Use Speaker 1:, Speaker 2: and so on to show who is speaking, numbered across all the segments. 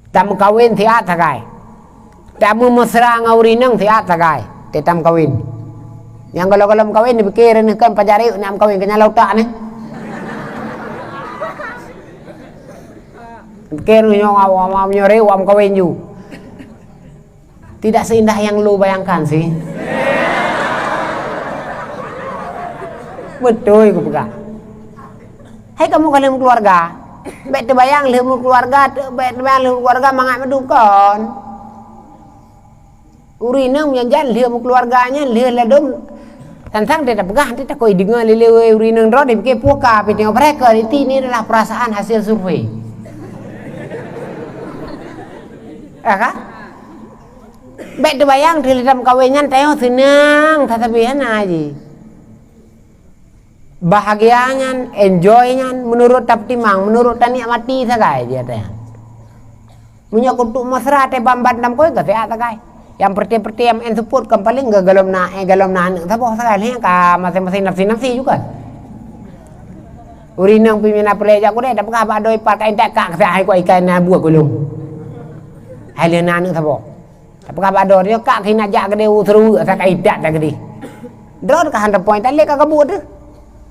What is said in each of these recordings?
Speaker 1: Tam kawin thì át sakai. Tamu mesra ngauri nang thì át sakai. Te tam kawin. Yang kalau kawin dipikirin kan pajari nam kawin kenya lauta nih. Pikirin nyong awam nyore awam kawin ju. Tidak seindah yang lu bayangkan sih. Betul ku pegang. Hai kamu kalian keluarga, baik terbayang lemu keluarga, baik terbayang lemu keluarga mangat medukon. Urina menjangan lemu keluarganya, ledom. Tentang dia pegang, dia tak koi dengar lele urina roh dia pakai puka, piteng mereka. Ini adalah perasaan hasil survei. Kah? Baik terbayang di dalam kawinnya, tayo senang, tetapi aja. Bahagianya, enjoynya menurut taptimang, menurut tani mati sagai dia teh. Punya untuk mesra teh bamban dam koi kate sagai. Yang perti yang support kan paling enggak galom na anu tapo sagai nih ka masing-masing nafsi juga. Urinang pimina peleja ko deh dapat ka doi pa kain tak ka hai ko ikan na buah gulung. Hai le na anu tapo. Dapat ka do dia ka kina jak gede utru sakai dak dak gede. Drone ka 100 point tali ka kabut deh.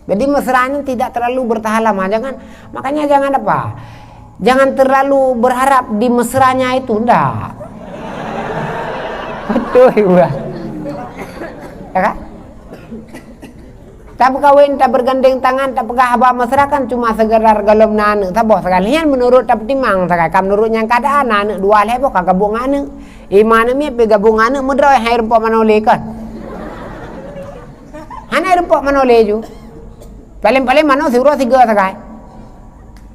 Speaker 1: Jadi mesranya tidak terlalu bertahan lama, makanya jangan apa? Jangan terlalu berharap di mesranya itu, enggak. Betul, Ibu. Ya kan? Tak berkawin, tak bergandeng tangan, tak pegah haba mesra kan cuma sekedar galom nane. Tak boh sekalian menurut tak timang, sekalian menurut yang keadaan nane dua lebo kagabung ane. Imane mi gabung ane mudra hai rempok manole kan. Hana rempok manole ju. Paling-paling mana siro 3 sakai.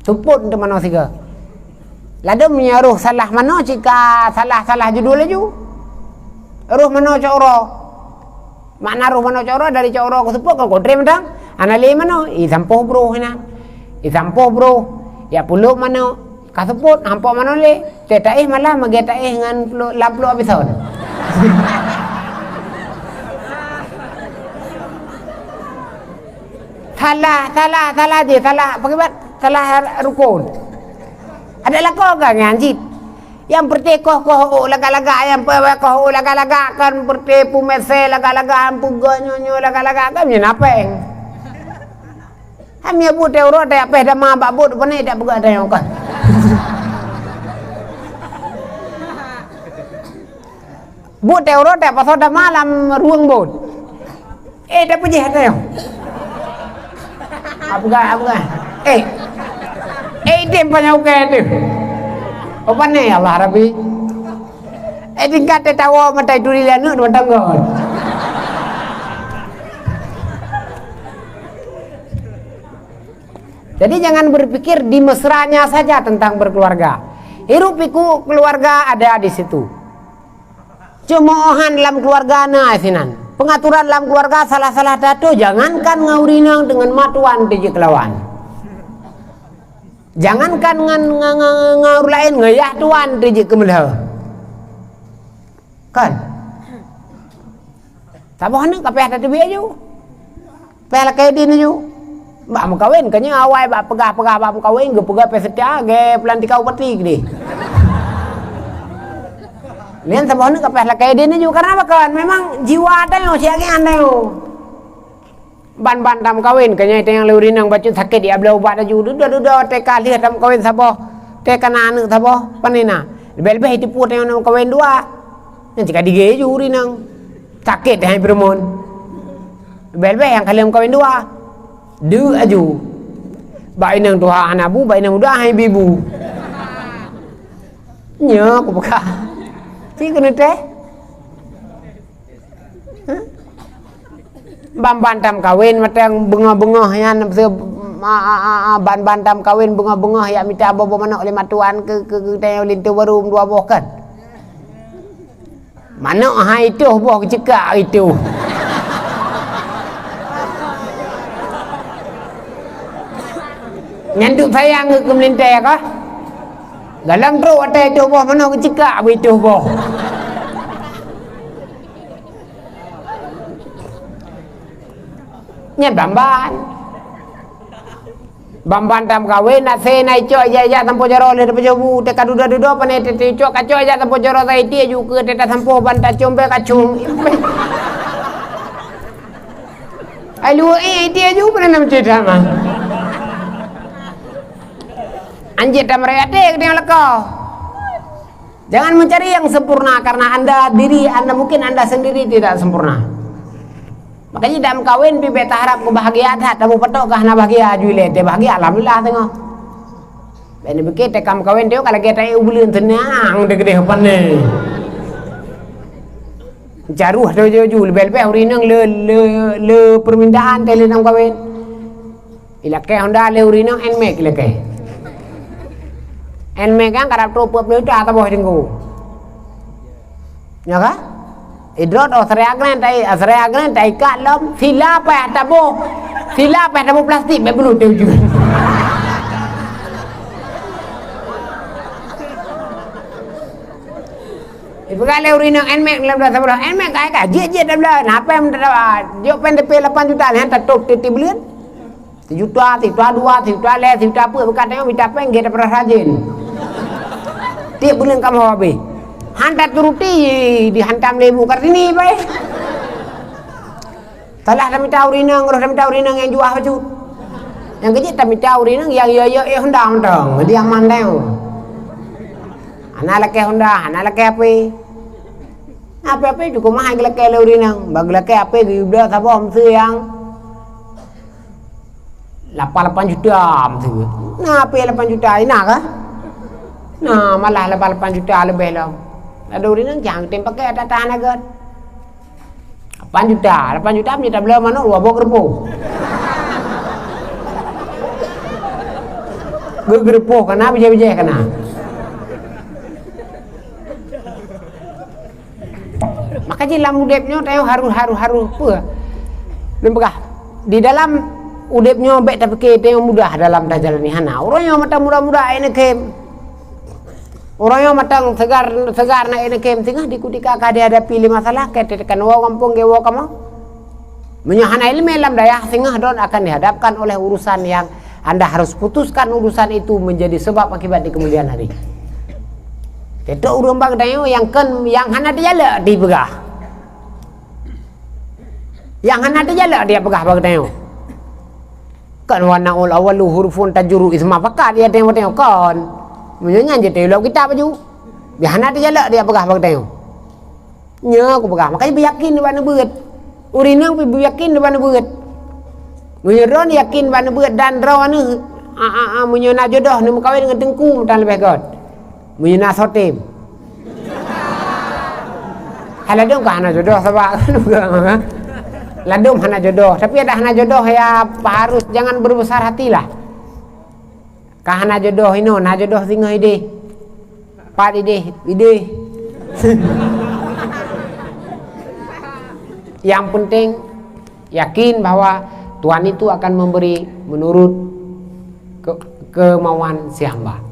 Speaker 1: Tuput untuk mana 3. Lalu menyaruh salah mana jika salah judul ju. Ruh mana coro. Makna ruh mana coro dari coro ke tuput ke kodre mentang. Anali mana isampoh bro hina. Isampoh bro. Ya puluk mana kasuput hampo mana le. Tetaih malah magetaih dengan lamplu episode. Salah je, salah pakai salah rukun. Ada kau kan nganjit. Yang pertekoh koh laga-laga yang koh laga-laga kan pertepu mese laga-laga ampu gonyo laga-laga kan menapeng. Hamia bu teuro te apa dah ma babut pone dak buka ada yang kan. Bu teuro te pasal dah malam ruang bot. Dah puji ada yang. Apa? Dem banyak tu. Apa ni Allah Rabbi? Tingkat tahu mata duri lanu dua tanggon. Jadi jangan berpikir di mesranya saja tentang berkeluarga. Hirup piku keluarga ada di situ. Cemoohan dalam keluarga na sinan. Pengaturan dalam keluarga salah-salah datu, jangankan ngaurinang dengan matuan di kelawan. Jangankan ngaur lain ngayah tuan di kemelah. Kan? Saboh ni kapeh tadi biar ju. Peh lakai din ju. Mbak mau kawin kanya awai mbak pegah mbak mau kawin ge pegah pesetia ge pelantikau peti gede. Lian saboh ni kapeh lakai din ju karena apa kan? Memang jiwa ada yang siang anda yo. Ban tam kawin kanya itu yang leurin yang baju sakit dia bela ubat aju duda teka lihat tam kawin saboh teka anu saboh panina bel-bel tipu yang nam kawin dua nanti kadige ju urinang sakit hai bermon bel-bel yang kalian kawin dua du aju baik nang tuha anabu baik nang udah hai bibu nya aku buka si kena teh ban tam kawin matang bunga-bunga ya ban tam kawin bunga-bunga ya minta bobo mana oleh matuan ke tayau lintu baru dua boh kan mana itu boh cekak itu nyantuk sayang ke melintai kah galang terus ada itu boh mana cekak itu boh nya bamban Bambantam kawin nak se nai cok ya tampo jaro le depo jobu te kaduda pane te cok kaco ya tampo jaro tai tie juga te tampo banta combe kacung. Ai lu tie ju pane nam cerita mah. Anjir dan mereka dia leko. Jangan mencari yang sempurna karena mungkin anda sendiri tidak sempurna. Makanya dalam kawin pibe harap kebahagiaan tamu petok kah na bahagia juile te bahagia alhamdulillah tengok. Bene begitu kam kawin teo kalau kita ubulin tenang de gede pane. Jaruh teo jul bel urinang le permintaan tele dalam kawin. Ilake Honda le urinang enmek ilake. Enmek kan karap tropo pelu ta boh tinggu. Ya kah? Idrot asreagren tai kat lom sila pa tabo plastik be bulu teu ju. Ibu kali urinang enmek lam dah sabra enmek kai ka je dah bla napa em dio pen de 8 juta le tatok titi belian 1 juta 2 juta le 1 juta apa bukan tengok minta pen ge dah rajin. Tiap bulan kamu habis hantar turuti dihantam lebu kartini baik. Talah dah minta urinang yang jual baju. Yang kecil tak minta urinang yang Honda dia mandang. Anak laki Honda, anak laki apa juga mahal laki urinang. Bagi laki apa juga sabom yang 8 juta tu. Nah apa 8 juta ini kah? Nah malah 8 juta lebih lah. Ada urinang jangan pakai ada tahan agar 8 juta minta bela mana dua bok gerpo gerpo kena bija kena makanya dalam udepnya tayo haru apa lembagah di dalam udepnya baik tapi kita mudah dalam jalani hana orang yang mata muda-muda ini kem orang yang matang segar nak ini kem tengah dikutika dia hadapi masalah ketekan kampung gewo kamu menyahana ilmu dalam daya tengah don akan dihadapkan oleh urusan yang anda harus putuskan urusan itu menjadi sebab akibat di kemudian hari. Itu urang bang dayo yang hana dia le dipegah. Yang hana dia le dia pegah bang dayo. Kan wana ul awalu hurufun tajuru isma fakat dia tengok kan. Menyanyi je telo kita baju. Biar dia jalan dia pegah bang tengok. Nya aku pegah makanya yakin bana beut. Urinang pi yakin bana beut. Menyeron yakin bana beut dan rawan menyena jodoh ni kawin dengan tengku dan lebih god. Menyena sotim. Haladum ka hana jodoh sebab kan. Ladum hana jodoh, tapi ada hana jodoh ya harus jangan berbesar hatilah. Kahana jodoh ino, na jodoh singa ide. Pat ide. Yang penting yakin bahwa Tuhan itu akan memberi menurut kemauan si hamba.